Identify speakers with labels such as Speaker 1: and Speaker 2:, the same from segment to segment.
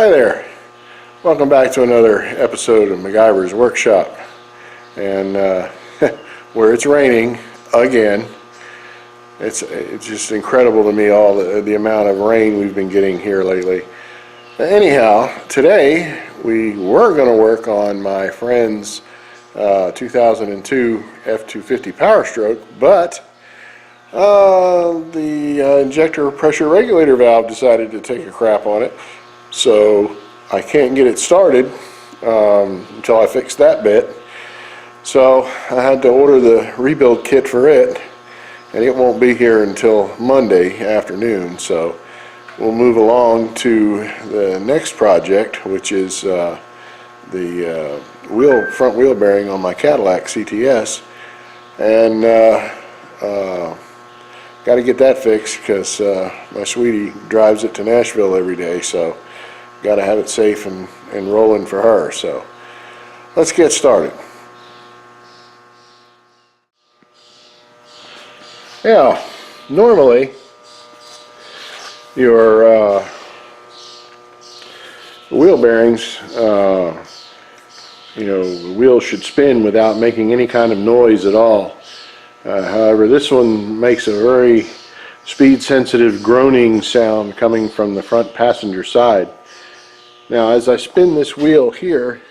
Speaker 1: Hi there. Welcome back to another episode of MacGyver's Workshop. And where it's raining again. It's just incredible to me all the amount of rain we've been getting here lately. Anyhow, today we were going to work on my friend's 2002 F-250 Power Stroke, but the injector pressure regulator valve decided to take a crap on it, so I can't get it started until I fix that bit. So I had to order the rebuild kit for it, and it won't be here until Monday afternoon. So we'll move along to the next project, which is the front wheel bearing on my Cadillac CTS, and got to get that fixed because my sweetie drives it to Nashville every day, so got to have it safe and rolling for her. So let's get started. Yeah, normally your wheel bearings, the wheels should spin without making any kind of noise at all. However, this one makes a very speed-sensitive groaning sound coming from the front passenger side. Now, as I spin this wheel here,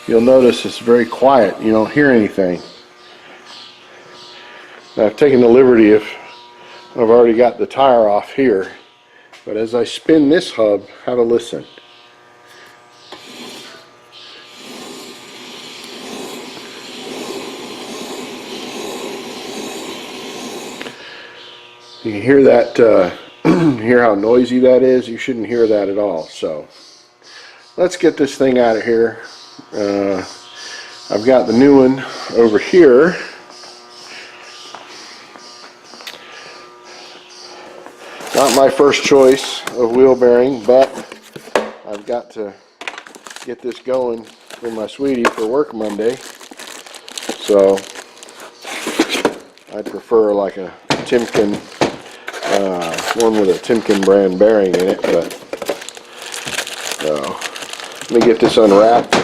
Speaker 1: you'll notice it's very quiet. You don't hear anything. Now, I've taken the liberty of, I've already got the tire off here, but as I spin this hub, have a listen. You hear that, hear how noisy that is? You shouldn't hear that at all. So let's get this thing out of here. I've got the new one over here. Not my first choice of wheel bearing, but I've got to get this going for my sweetie for work Monday. So I'd prefer like a Timken, one with a Timken brand bearing in it, but let me get this unwrapped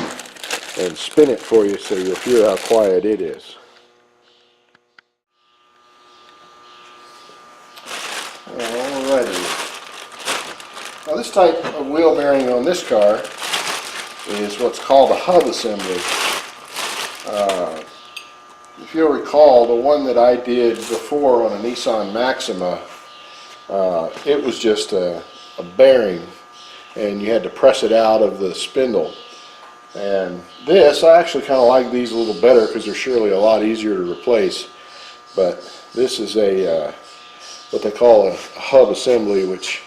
Speaker 1: and spin it for you so you'll hear how quiet it is. Alrighty. Now, this type of wheel bearing on this car is what's called a hub assembly. If you'll recall, the one that I did before on a Nissan Maxima, it was just a bearing, and you had to press it out of the spindle. And this, I actually kind of like these a little better because they're surely a lot easier to replace. But this is a what they call a hub assembly, which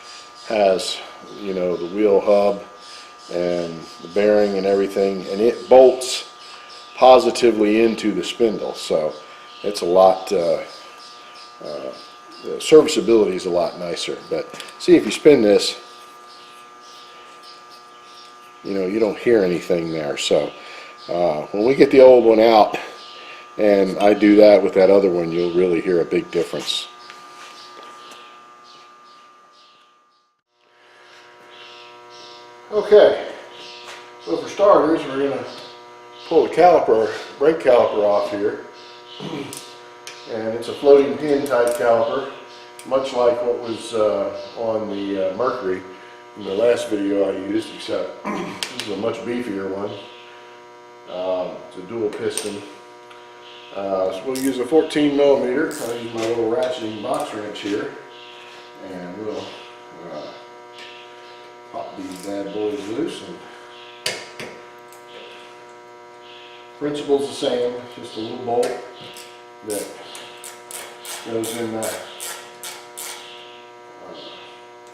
Speaker 1: has, the wheel hub and the bearing and everything, and it bolts positively into the spindle. So it's a lot, the serviceability is a lot nicer. But see, if you spin this, you don't hear anything there. So when we get the old one out and I do that with that other one, you'll really hear a big difference. Okay, so for starters, we're going to pull the caliper, brake caliper off here. And it's a floating pin type caliper, much like what was on the Mercury in the last video I used, except this is a much beefier one. It's a dual piston. So we'll use a 14 millimeter. I'll use my little ratcheting box wrench here, and we'll pop these bad boys loose. And principle's the same, just a little bolt that goes in that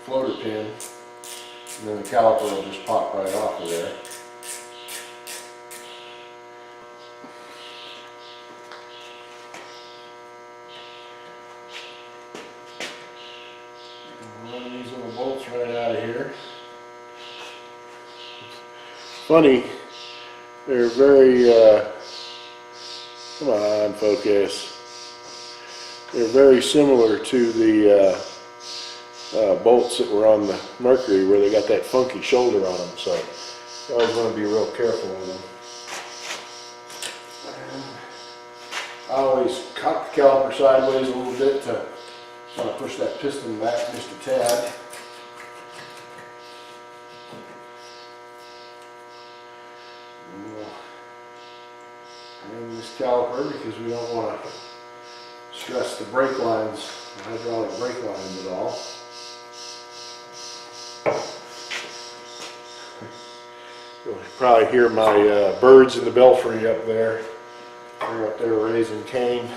Speaker 1: floater pin, and then the caliper will just pop right off of there. Run these little bolts right out of here. Funny, they're very, come on, focus. They're very similar to the bolts that were on the Mercury where they got that funky shoulder on them, so you always want to be real careful with them. And I always cock the caliper sideways a little bit to kind of push that piston back just a tad. And we'll hang this caliper because we don't want to stress the brake lines, the hydraulic brake lines at all. You'll probably hear my birds in the belfry up there. They're up there raising cane.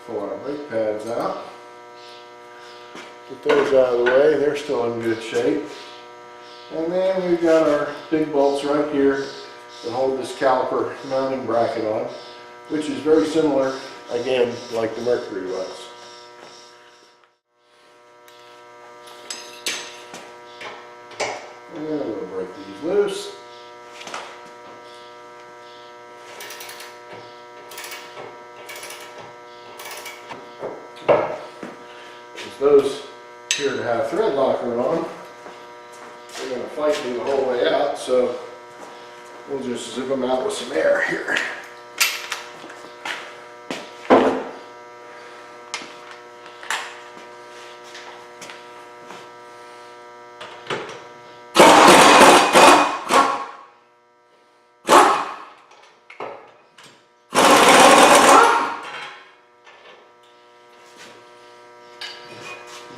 Speaker 1: Pull our brake pads out. Get those out of the way. They're still in good shape. And then we've got our big bolts right here that hold this caliper mounting bracket on, which is very similar, again, like the Mercury was. And we'll break these loose. Those here to have thread locker on, they're going to fight me the whole way out, so we'll just zip them out with some air here.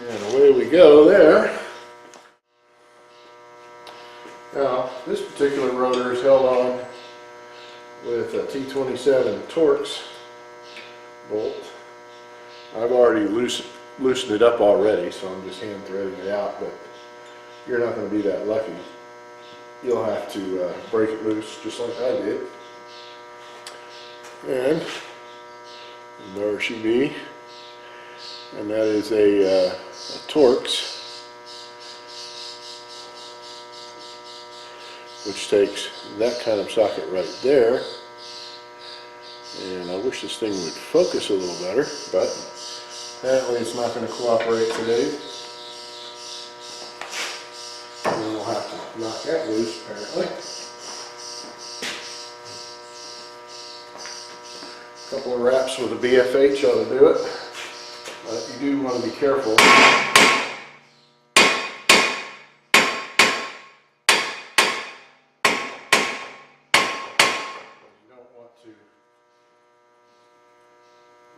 Speaker 1: And away we go there. Now, this particular rotor is held on with a T27 Torx bolt. I've already loosened it up already, so I'm just hand threading it out, but you're not going to be that lucky. You'll have to break it loose just like I did. And there she be. And that is a Torx, which takes that kind of socket right there. And I wish this thing would focus a little better, but apparently it's not going to cooperate today. And we'll have to knock that loose, apparently. A couple of wraps with a BFH ought to do it. But you do want to be careful. You don't want to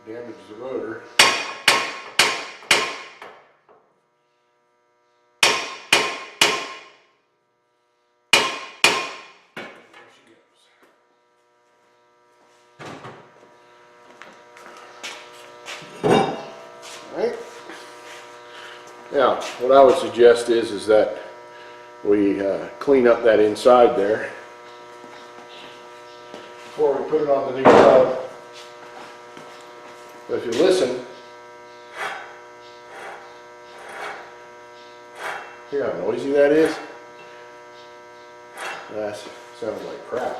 Speaker 1: damage the rotor. There she goes. Right. Now, what I would suggest is that we clean up that inside there before we put it on the new hub. But if you listen, hear how noisy that is? That sounds like crap.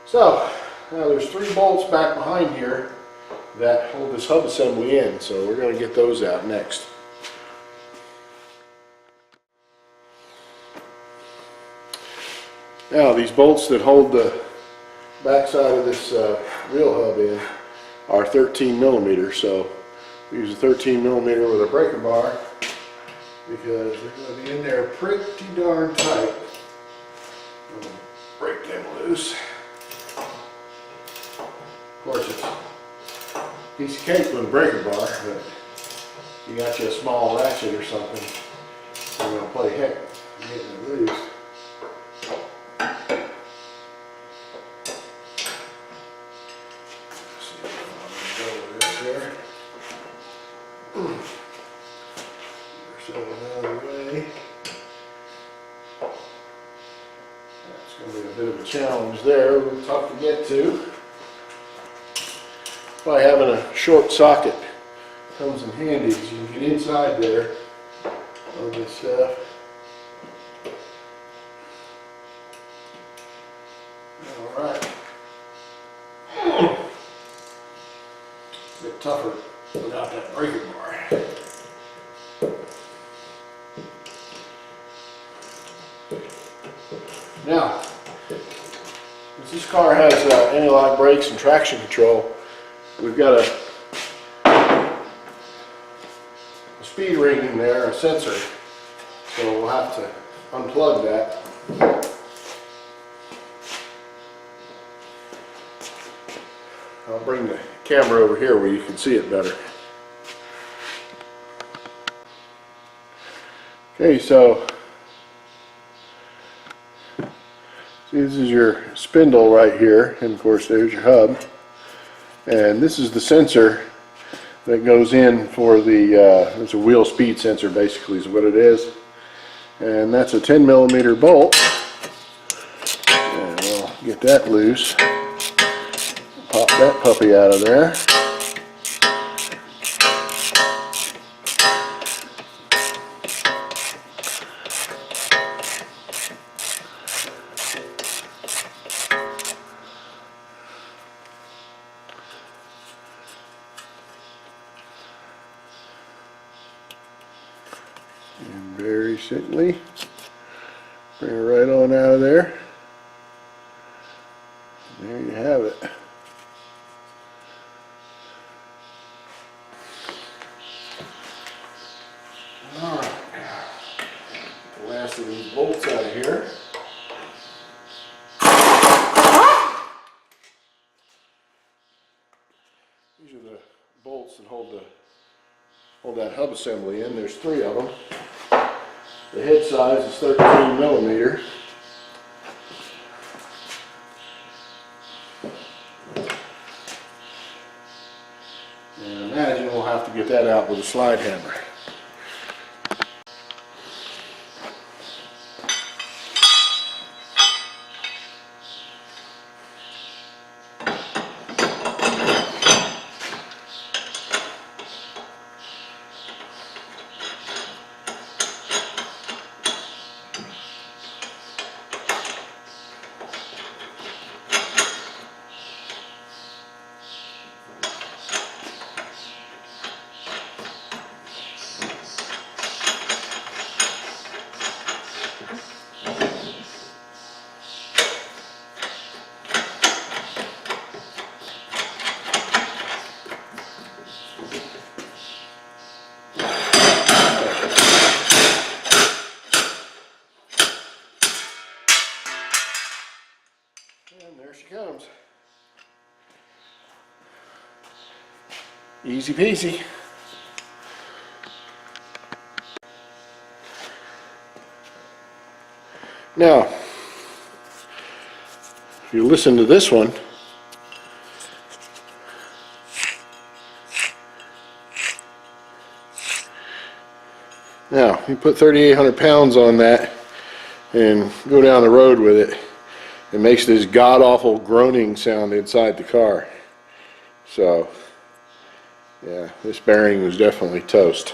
Speaker 1: So, now there's 3 bolts back behind here that hold this hub assembly in, so we're going to get those out next. Now these bolts that hold the back side of this wheel hub in are 13 millimeters, so we use a 13 millimeter with a breaker bar because they're going to be in there pretty darn tight. I'm going to break them loose. Of course, it's piece of cake with a breaker bar, but if you got you a small ratchet or something, you're going to play heck getting it loose. Let's see if I can go with this here. So out of the way. That's going to be a bit of a challenge there, a little tough to get to. By having a short socket comes in handy because you can get inside there on this stuff. Alright, Now, since this car has anti-lock brakes and traction control, we've got a speed ring in there, a sensor, so we'll have to unplug that. I'll bring the camera over here where you can see it better. Okay, so see, this is your spindle right here, and of course there's your hub, and this is the sensor that goes in for the it's a wheel speed sensor basically is what it is, and that's a 10 millimeter bolt, and we'll get that loose, pop that puppy out of there. And very simply bring it right on out of there. And there you have it. Alright, the last of these bolts out of here. These are the bolts that hold that hub assembly in. There's 3 of them. The head size is 13 millimeter. And imagine we'll have to get that out with a slide hammer. And there she comes. Easy peasy. Now, if you listen to this one, now you put 3,800 pounds on that and go down the road with it. It makes this god-awful groaning sound inside the car. So, yeah, this bearing was definitely toast.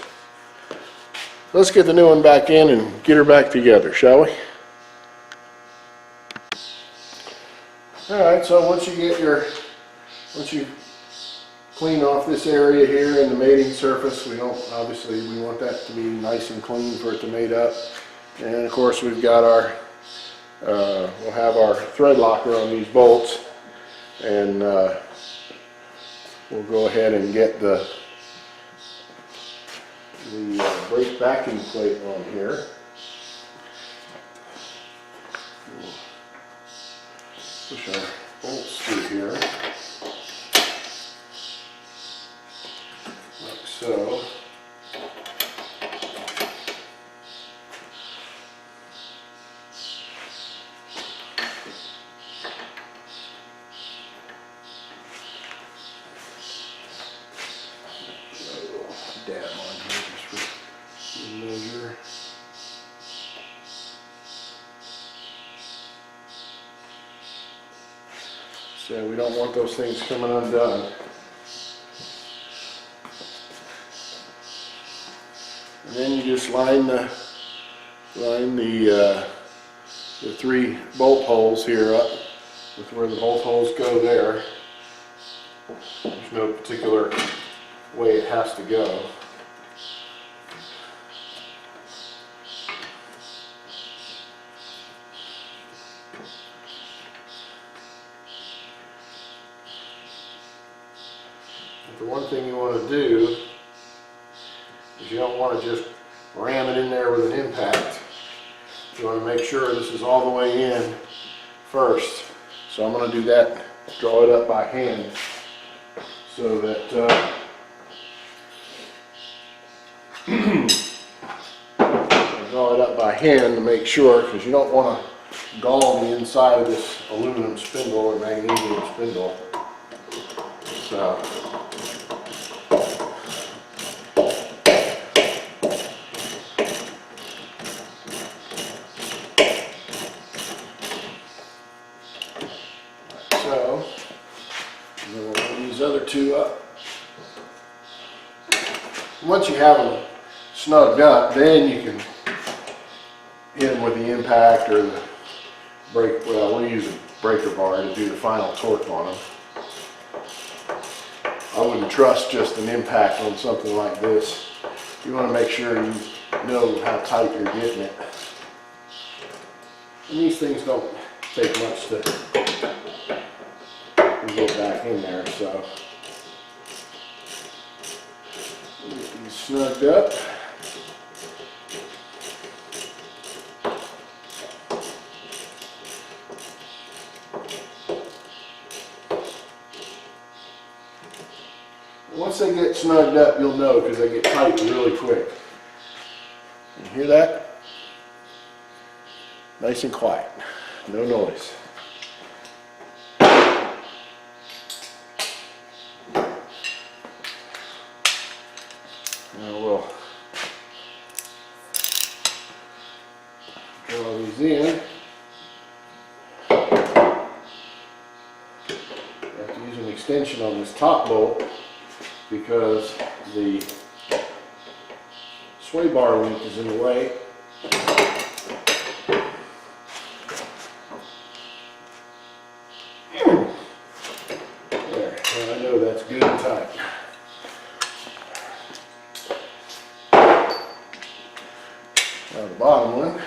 Speaker 1: Let's get the new one back in and get her back together, shall we? Alright, so once you clean off this area here in the mating surface, we want that to be nice and clean for it to mate up. And of course we've got our we'll have our thread locker on these bolts, and we'll go ahead and get the brake backing plate on here. We'll push our bolts through here, like so. Dab on here just for the measure. So we don't want those things coming undone. And then you just line the 3 bolt holes here up with where the bolt holes go there. There's no particular way it has to go. the one thing you want to do is you don't want to just ram it in there with an impact. You want to make sure this is all the way in first. So I'm going to do that, draw it up by hand so that draw it up by hand to make sure, because you don't want to gall the inside of this aluminum spindle or magnesium spindle. So and then we'll run these other two up. Once you have them snugged up, then you can hit them with the impact or the brake. Well, we'll use a breaker bar to do the final torque on them. I wouldn't trust just an impact on something like this. You want to make sure you know how tight you're getting it. And these things don't take much to get back in there, so get these snugged up. Once they get snugged up, you'll know, because they get tight really quick. You hear that? Nice and quiet, no noise. Now we'll draw these in. I have to use an extension on this top bolt because the sway bar link is in the way. There, and I know that's good and tight. Now the bottom one.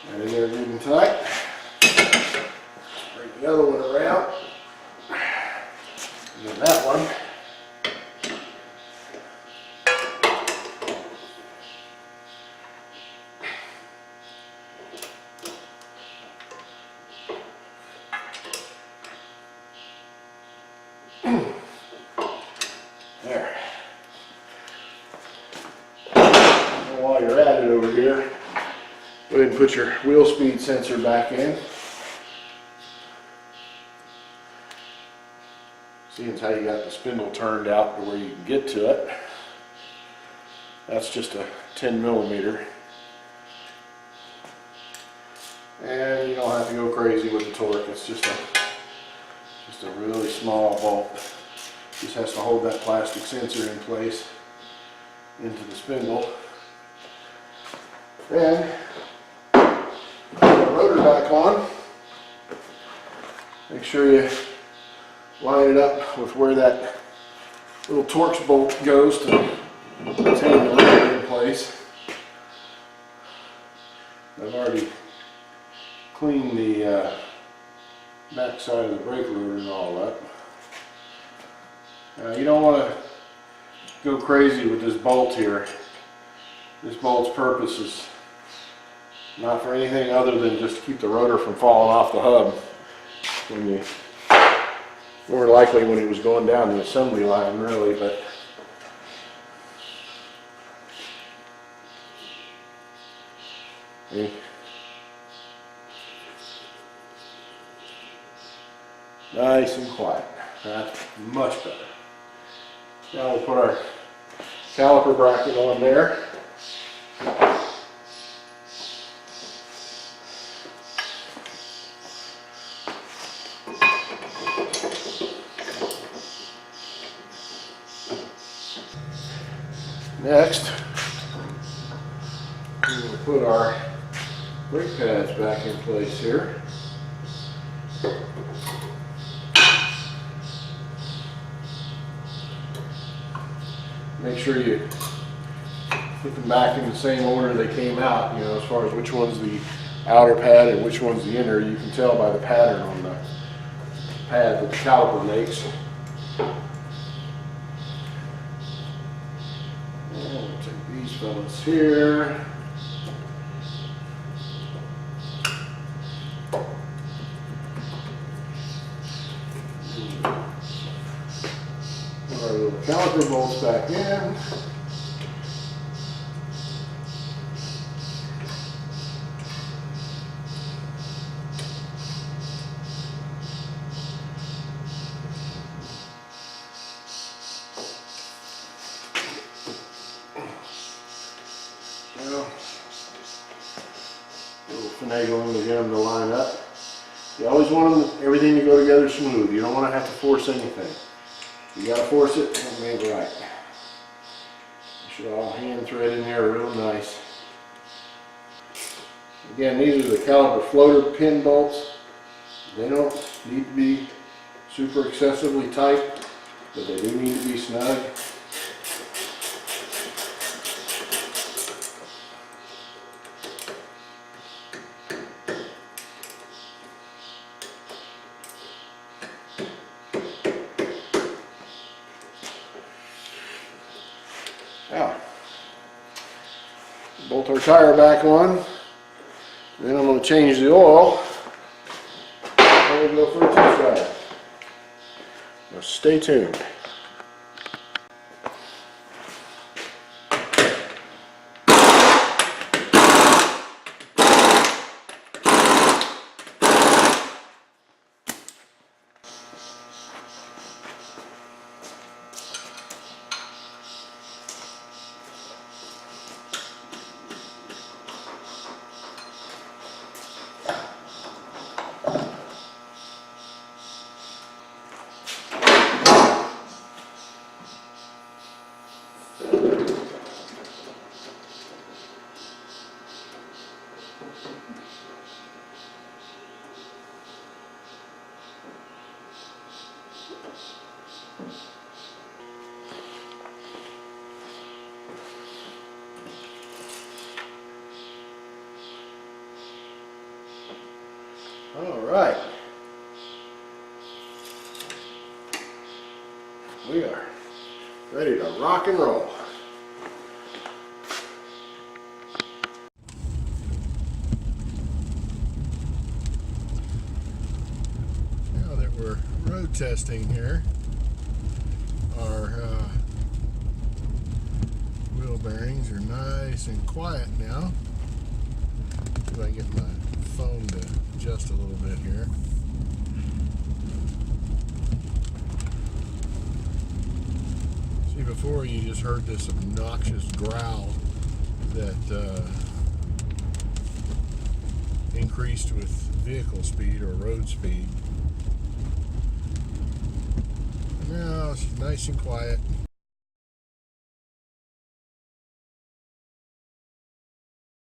Speaker 1: Right in there good and tight. Bring the other one around. And then that one. There. And while you're at it over here, go ahead and put your wheel speed sensor back in. Seeing as how you got the spindle turned out to where you can get to it. That's just a 10 millimeter. And you don't have to go crazy with the torque. It's just a really small bolt. Just has to hold that plastic sensor in place into the spindle. Then put the rotor back on. Make sure you line it up with where that little Torx bolt goes to retain the rotor in place. I've already cleaned the back side of the brake rotor and all up. Now you don't want to go crazy with this bolt here. This bolt's purpose is not for anything other than just to keep the rotor from falling off the hub when you, more likely when it was going down the assembly line really, but see? Nice and quiet. That's much better. Now we'll put our caliper bracket on there. Next, we will put our brake pads back in place here. Make sure you put them back in the same order they came out, you know, as far as which one's the outer pad and which one's the inner. You can tell by the pattern on the pad that the caliper makes. And we'll take these fellas here. Put our little caliper bolts back in. Finagling to get them to line up. You always want everything to go together smooth. You don't want to have to force anything. You got to force it, it ain't right. You should all hand thread in there real nice. Again, these are the caliper floater pin bolts. They don't need to be super excessively tight, but they do need to be snug. Now, bolt our tire back on, then I'm going to change the oil, and we'll go for a test drive. Now stay tuned. All right, we are ready to rock and roll. Now that we're road testing here, our wheel bearings are nice and quiet now. See if I can get my phone to adjust a little bit here. See, before you just heard this obnoxious growl that increased with vehicle speed or road speed. And now it's nice and quiet.